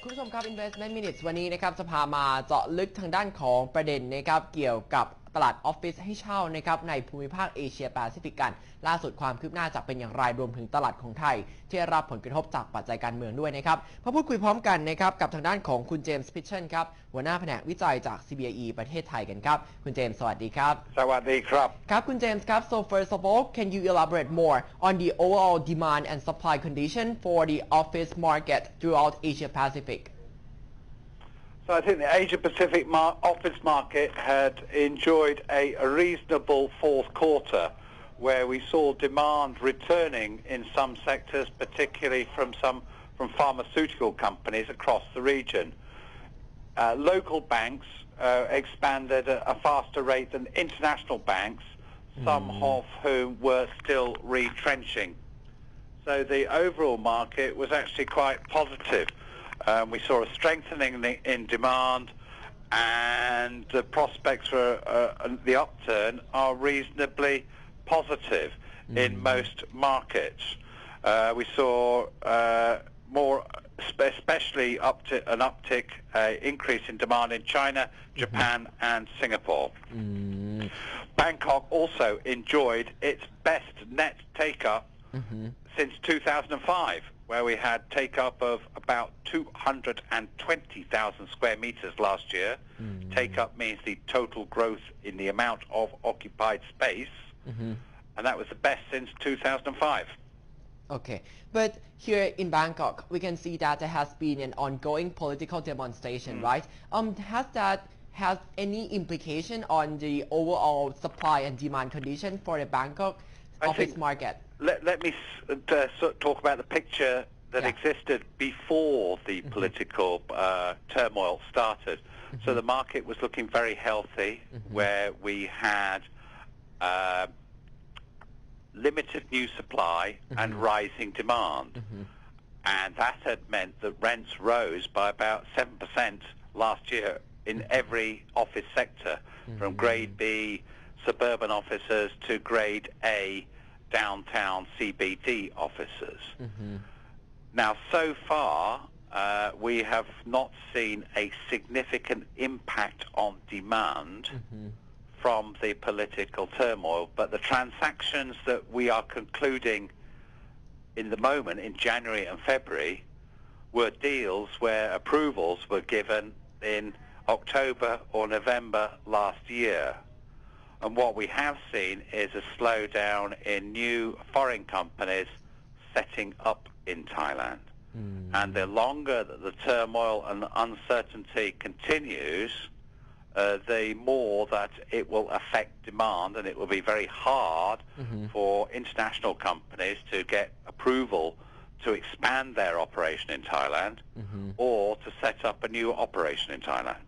คุณผู้ชมครับ Investment Minutes วันนี้นะครับจะพามาเจาะลึกทางด้านของประเด็นนะครับเกี่ยวกับตลาดออฟฟิศให้เช่านะครับในภูมิภาคเอเชียแปซิฟิกกันล่าสุดความคืบหน้าจะเป็นอย่างไรรวมถึงตลาดของไทยที่ได้รับผลกระทบจากปัจจัยการเมืองด้วยนะครับมาพูดคุยพร้อมกันนะครับกับทางด้านของคุณเจมส์พิชเชนครับหัวหน้าแผนกวิจัยจาก CBRE ประเทศไทยกันครับคุณเจมส์สวัสดีครับสวัสดีครับครับคุณเจมส์ครับ so first of all can you elaborate more on the overall demand and supply condition for the office market throughout Asia Pacific So I think the Asia Pacific office market had enjoyed a reasonable fourth quarter where we saw demand returning in some sectors, particularly from pharmaceutical companies across the region. Local banks expanded at a faster rate than international banks, some of whom were still retrenching. So the overall market was actually quite positive. We saw a strengthening in demand, and the prospects for the upturn are reasonably positive in most markets. We saw more, especially an uptick, increase in demand in China, Japan, and Singapore. Bangkok also enjoyed its best net take-up since 2005. Where we had take-up of about 220,000 square meters last year. Take-up means the total growth in the amount of occupied space, and that was the best since 2005. Okay, but here in Bangkok, we can see that there has been an ongoing political demonstration, right? Has that had any implication on the overall supply and demand condition for the Bangkok office market? Let me talk about the picture that existed before the political turmoil started. So the market was looking very healthy, where we had limited new supply and rising demand. And that had meant that rents rose by about 7% last year in every office sector, from grade B suburban offices to grade A downtown CBD offices. Now, so far, we have not seen a significant impact on demand from the political turmoil, but the transactions that we are concluding in the moment in January and February were deals where approvals were given in October or November last year. And what we have seen is a slowdown in new foreign companies setting up in Thailand. And the longer that the turmoil and uncertainty continues, the more that it will affect demand, and it will be very hard for international companies to get approval to expand their operation in Thailand or to set up a new operation in Thailand.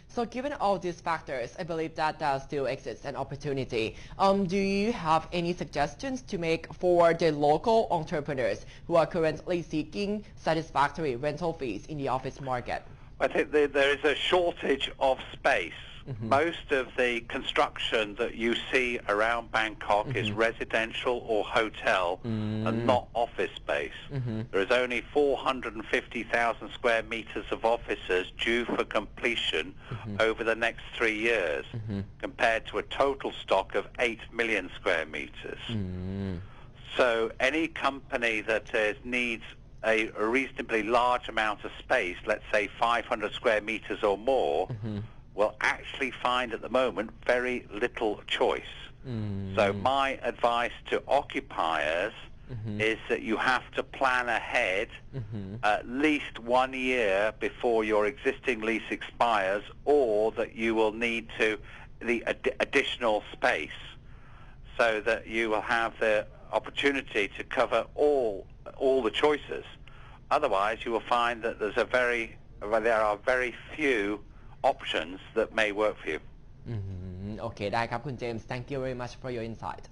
So given all these factors, I believe that there still exists an opportunity. Do you have any suggestions to make for the local entrepreneurs who are currently seeking satisfactory rental fees in the office market? I think there is a shortage of space. Most of the construction that you see around Bangkok is residential or hotel and not office space. There is only 450,000 square meters of offices due for completion over the next 3 years, compared to a total stock of 8 million square meters. So any company that needs a reasonably large amount of space, let's say 500 square meters or more, will actually find at the moment very little choice. So my advice to occupiers is that you have to plan ahead at least 1 year before your existing lease expires, or that you will need the additional space, so that you will have the opportunity to cover all the choices. Otherwise, you will find that there are very few options that may work for you. โอเคได้ครับคุณเจมส์ thank you very much for your insight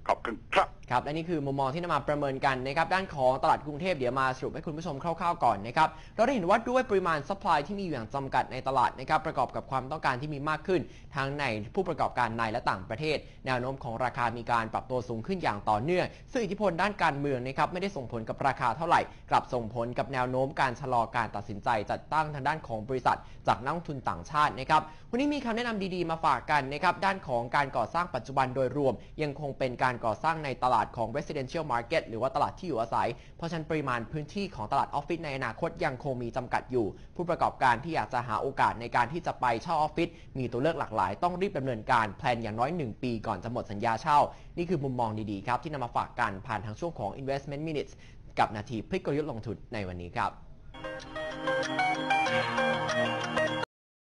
ขอบคุณครับ ครับและนี่คือมุมมองที่นำมาประเมินกันนะครับด้านของตลาดกรุงเทพเดี๋ยวมาสรุปให้คุณผู้ชมคร่าวๆก่อนนะครับเราได้เห็นว่าด้วยปริมาณซัพพลายที่มีอยู่อย่างจำกัดในตลาดนะครับประกอบกับความต้องการที่มีมากขึ้นทั้งในผู้ประกอบการในและต่างประเทศแนวโน้มของราคามีการปรับตัวสูงขึ้นอย่างต่อเนื่องซึ่งอิทธิพลด้านการเมืองนะครับไม่ได้ส่งผลกับราคาเท่าไหร่กลับส่งผลกับแนวโน้มการชะลอการตัดสินใจจัดตั้งทางด้านของบริษัทจากนักลงทุนต่างชาตินะครับวันนี้มีคำแนะนำดีๆมาฝากกันนะครับด้านของการก่อสร้างปัจจุบันโดยรวมยังคงเป็นการก่อสร้างในตลาดของ residential market หรือว่าตลาดที่อยู่อาศัยเพราะฉะนั้นปริมาณพื้นที่ของตลาดออฟฟิศในอนาคตยังคงมีจำกัดอยู่ผู้ประกอบการที่อยากจะหาโอกาสในการที่จะไปเช่าออฟฟิศมีตัวเลือกหลากหลายต้องรีบดำเนินการแพลนอย่างน้อย1 ปีก่อนจะหมดสัญญาเช่านี่คือมุมมองดีๆครับที่นำมาฝากกันผ่านทางช่วงของ investment minutes กับนาทีพลิกกลยุทธ์ลงทุนในวันนี้ครับ